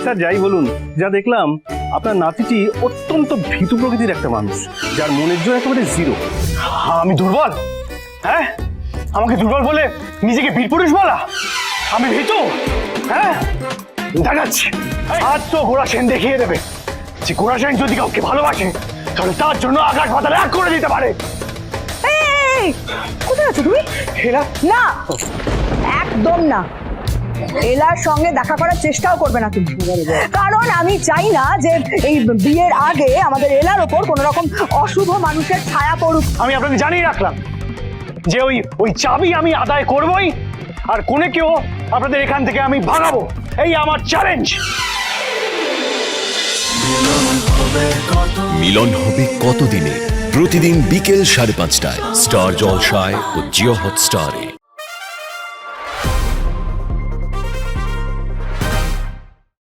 Sir যাই বলুন, যা দেখলাম আপনার নাতিটি অত্যন্ত ভীতু প্রকৃতির একটা মানুষ, যার মনের জোর একেবারে জিরো। আমি দুর্বল? হ্যাঁ, আমাকে দুর্বল বলে নিজেকে বীরপুরুষ বলা? আমি ভীতু? হ্যাঁ, দেখাচ্ছি। আজ তো গোড়া সেন দেখিয়ে দেবে যে গোড়া সেন যদি কাউকে ভালোবাসে তাহলে তার জন্য আকাশ পাতাল এক করে দিতে পারে। কোথায় আছো তুমি? হেলা না, একদম না। এলার সঙ্গে দেখা করার চেষ্টাও করবে না তুমি, কারণ আমি চাই না যে এই বিয়ের আগে আমাদের এলার ওপর কোনো রকম অশুভ মানুষের ছায়া পড়ুক। আমি আপনাকে জানিয়ে রাখলাম যে ওই চাবি আমি আদায় করবই, আর কোনেকেও আপনাদের এখান থেকে আমি ভাগাবো, এই আমার চ্যালেঞ্জ। মিলন হবে কতদিনে? প্রতিদিন বিকেল 5:30টায় স্টার জলসায় ও জিও হটস্টারে।